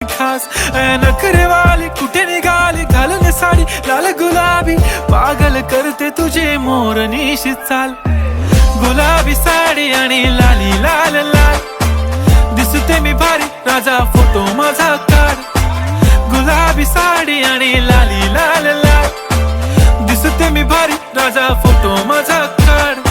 खास नखरेवाली कुठे निघाली घालून साडी लाल गुलाबी पागल करते तुझे मोरनीशी चाल गुलाबी साडी आणि लाली लाल लाल दिसते मी भारी राजा फोटो माझा काढ गुलाबी साडी आणि लाली लाल लाल दिसते मी भारी राजा फोटो माझा काढ